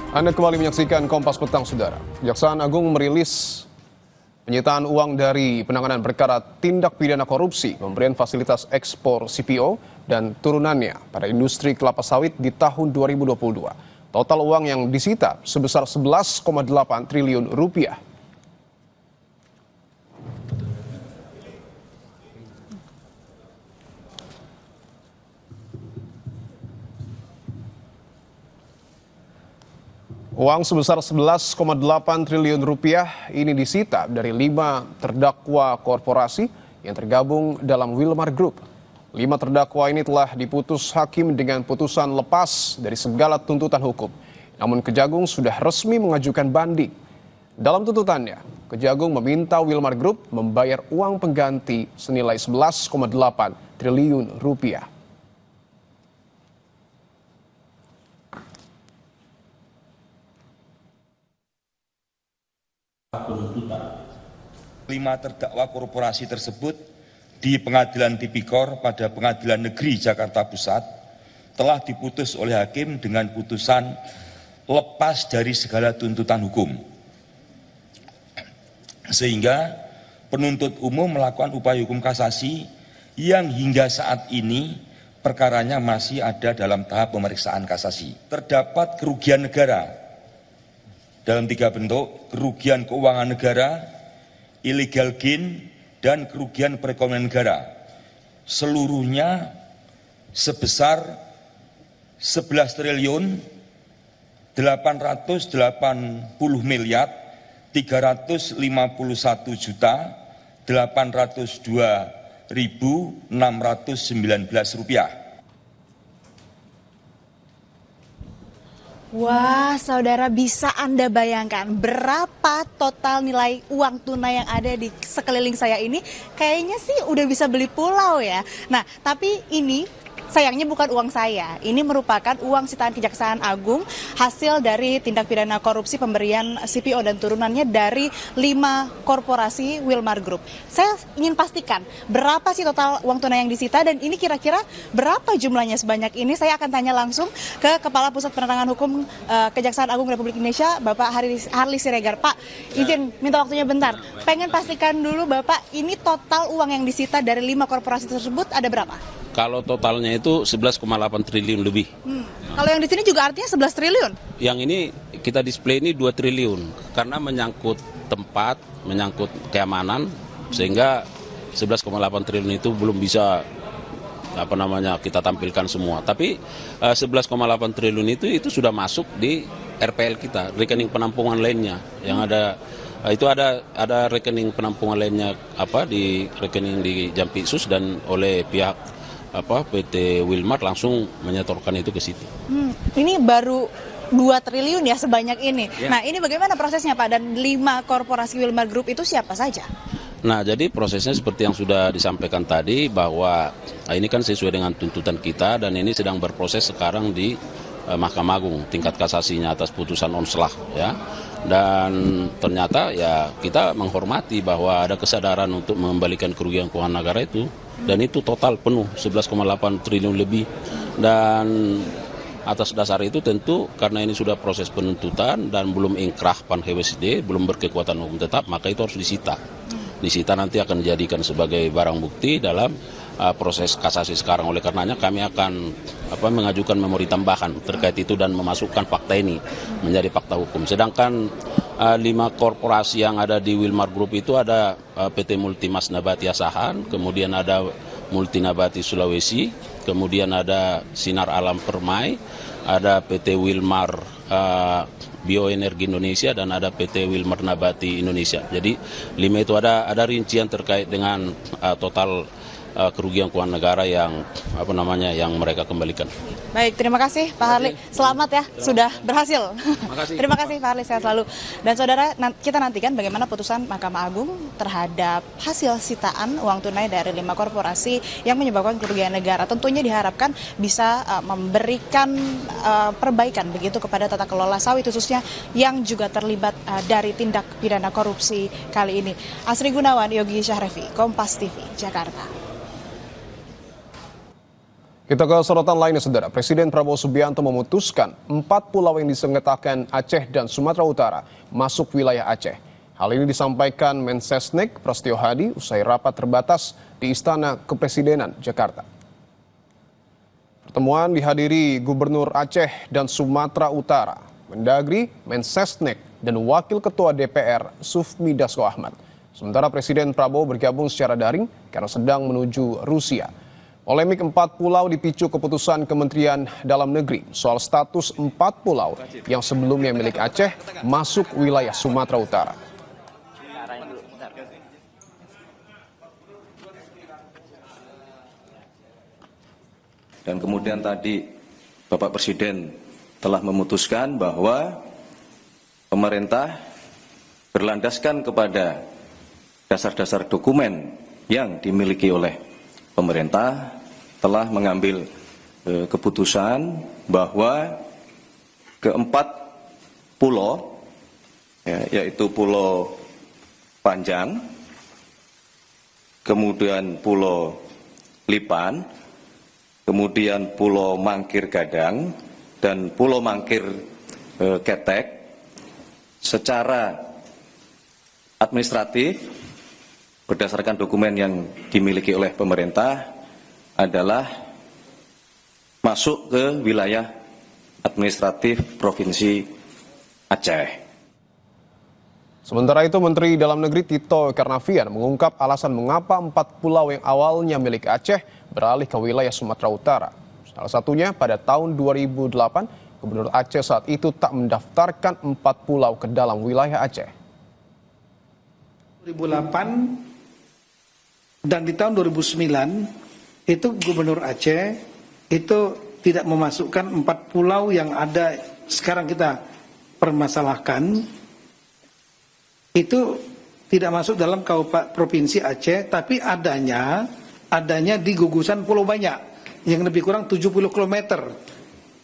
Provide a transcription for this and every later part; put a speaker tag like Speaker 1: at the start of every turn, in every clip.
Speaker 1: Anda kembali menyaksikan Kompas Petang, Saudara. Kejaksaan Agung merilis penyitaan uang dari penanganan perkara tindak pidana korupsi, pemberian fasilitas ekspor CPO, dan turunannya pada industri kelapa sawit di tahun 2022. Total uang yang disita sebesar 11,8 triliun rupiah. Uang sebesar 11,8 triliun rupiah ini disita dari 5 terdakwa korporasi yang tergabung dalam Wilmar Group. 5 terdakwa ini telah diputus hakim dengan putusan lepas dari segala tuntutan hukum. Namun Kejagung sudah resmi mengajukan banding. Dalam tuntutannya, Kejagung meminta Wilmar Group membayar uang pengganti senilai 11,8 triliun rupiah.
Speaker 2: Penuntutan 5 terdakwa korporasi tersebut di Pengadilan Tipikor pada Pengadilan Negeri Jakarta Pusat telah diputus oleh hakim dengan putusan lepas dari segala tuntutan hukum, sehingga penuntut umum melakukan upaya hukum kasasi yang hingga saat ini perkaranya masih ada dalam tahap pemeriksaan kasasi. Terdapat kerugian negara dalam 3 bentuk: kerugian keuangan negara, illegal gain, dan kerugian perekonomian negara. Seluruhnya sebesar 11 triliun 880 miliar 351 juta 802.619 rupiah.
Speaker 3: Wah, saudara, bisa Anda bayangkan berapa total nilai uang tunai yang ada di sekeliling saya ini? Kayaknya sih udah bisa beli pulau ya. Nah, tapi ini sayangnya bukan uang saya. Ini merupakan uang sitaan Kejaksaan Agung hasil dari tindak pidana korupsi pemberian CPO dan turunannya dari 5 korporasi Wilmar Group. Saya ingin pastikan berapa sih total uang tunai yang disita dan ini kira-kira berapa jumlahnya sebanyak ini. Saya akan tanya langsung ke Kepala Pusat Penerangan Hukum Kejaksaan Agung Republik Indonesia, Bapak Harli Siregar. Pak, izin minta waktunya bentar. Pengen pastikan dulu Bapak, ini total uang yang disita dari 5 korporasi tersebut ada berapa?
Speaker 4: Kalau totalnya itu 11,8 triliun lebih.
Speaker 3: Kalau yang di sini juga artinya 11 triliun?
Speaker 4: Yang ini kita display ini 2 triliun karena menyangkut tempat, menyangkut keamanan, sehingga 11,8 triliun itu belum bisa kita tampilkan semua. Tapi 11,8 triliun itu sudah masuk di RPL kita, rekening penampungan lainnya yang ada. Itu ada rekening penampungan lainnya di rekening di Jampitsus dan oleh pihak PT Wilmar langsung menyetorkan itu ke situ.
Speaker 3: Ini baru 2 triliun ya sebanyak ini. Ya. Nah, ini bagaimana prosesnya Pak? Dan 5 korporasi Wilmar Group itu siapa saja?
Speaker 4: Nah, jadi prosesnya seperti yang sudah disampaikan tadi bahwa ini kan sesuai dengan tuntutan kita dan ini sedang berproses sekarang di Mahkamah Agung tingkat kasasinya atas putusan onslah ya. Dan ternyata ya kita menghormati bahwa ada kesadaran untuk mengembalikan kerugian keuangan negara itu dan itu total penuh 11,8 triliun lebih. Dan atas dasar itu tentu karena ini sudah proses penuntutan dan belum ingkrah PAN-HWSD, belum berkekuatan hukum tetap, maka itu harus disita. Disita nanti akan dijadikan sebagai barang bukti dalam proses kasasi sekarang. Oleh karenanya kami akan mengajukan memori tambahan terkait itu dan memasukkan fakta ini menjadi fakta hukum. Sedangkan 5 korporasi yang ada di Wilmar Group itu ada PT Multimas Nabati Asahan, kemudian ada Multinabati Sulawesi, kemudian ada Sinar Alam Permai, ada PT Wilmar Bioenergi Indonesia dan ada PT Wilmar Nabati Indonesia. Jadi 5 itu ada rincian terkait dengan total kerugian keuangan negara yang yang mereka kembalikan.
Speaker 3: Baik, terima kasih Pak Harli. Selamat ya, sudah berhasil. Terima kasih Pak Harli, sehat selalu. Dan saudara, kita nantikan bagaimana putusan Mahkamah Agung terhadap hasil sitaan uang tunai dari 5 korporasi yang menyebabkan kerugian negara. Tentunya diharapkan bisa memberikan perbaikan begitu kepada tata kelola sawit khususnya yang juga terlibat dari tindak pidana korupsi kali ini. Asri Gunawan, Yogi Syahrevi, Kompas TV, Jakarta.
Speaker 1: Kita ke sorotan lainnya, saudara. Presiden Prabowo Subianto memutuskan 4 pulau yang disengketakan Aceh dan Sumatera Utara masuk wilayah Aceh. Hal ini disampaikan Mensesnek Prasetyo Hadi usai rapat terbatas di Istana Kepresidenan Jakarta. Pertemuan dihadiri Gubernur Aceh dan Sumatera Utara, Mendagri, Mensesnek, dan Wakil Ketua DPR Sufmi Dasko Ahmad. Sementara Presiden Prabowo bergabung secara daring karena sedang menuju Rusia. Polemik 4 pulau dipicu keputusan Kementerian Dalam Negeri soal status 4 pulau yang sebelumnya milik Aceh masuk wilayah Sumatera Utara.
Speaker 5: Dan kemudian tadi Bapak Presiden telah memutuskan bahwa pemerintah berlandaskan kepada dasar-dasar dokumen yang dimiliki oleh pemerintah telah mengambil keputusan bahwa keempat pulau, yaitu Pulau Panjang, kemudian Pulau Lipan, kemudian Pulau Mangkir Gadang, dan Pulau Mangkir Ketek, secara administratif berdasarkan dokumen yang dimiliki oleh pemerintah adalah masuk ke wilayah administratif Provinsi Aceh.
Speaker 1: Sementara itu, Menteri Dalam Negeri Tito Karnavian mengungkap alasan mengapa 4 pulau yang awalnya milik Aceh beralih ke wilayah Sumatera Utara. Salah satunya pada tahun 2008, Gubernur Aceh saat itu tak mendaftarkan 4 pulau ke dalam wilayah Aceh.
Speaker 6: 2008 dan di tahun 2009 itu Gubernur Aceh itu tidak memasukkan 4 pulau yang ada sekarang kita permasalahkan, itu tidak masuk dalam Provinsi Aceh, tapi adanya di gugusan Pulau Banyak yang lebih kurang 70 km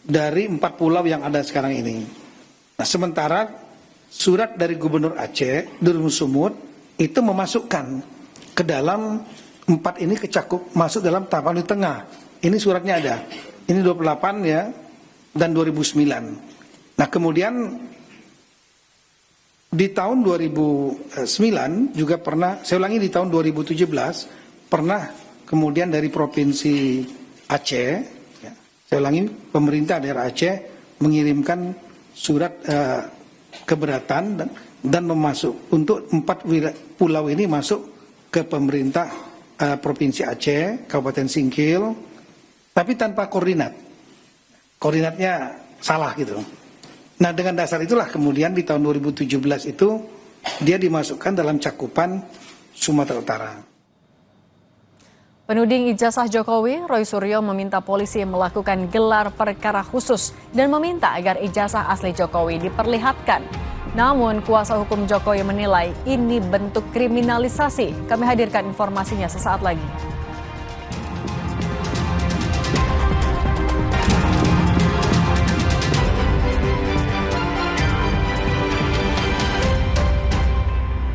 Speaker 6: dari 4 pulau yang ada sekarang ini. Nah, sementara surat dari Gubernur Aceh, Nurul Sumut, itu memasukkan ke dalam 4 ini masuk dalam tahapan di tengah. Ini suratnya ada. Ini 28 ya, dan 2009. Nah, kemudian di tahun 2009 juga pernah, saya ulangi, di tahun 2017 pernah kemudian dari Provinsi Aceh, ya, saya ulangi, pemerintah daerah Aceh mengirimkan surat keberatan dan memasuk untuk 4 pulau ini masuk ke pemerintah Provinsi Aceh, Kabupaten Singkil, tapi tanpa koordinat. Koordinatnya salah gitu. Nah, dengan dasar itulah kemudian di tahun 2017 itu dia dimasukkan dalam cakupan Sumatera Utara.
Speaker 7: Penuding ijazah Jokowi, Roy Suryo, meminta polisi melakukan gelar perkara khusus dan meminta agar ijazah asli Jokowi diperlihatkan. Namun, kuasa hukum Jokowi menilai ini bentuk kriminalisasi. Kami hadirkan informasinya sesaat lagi.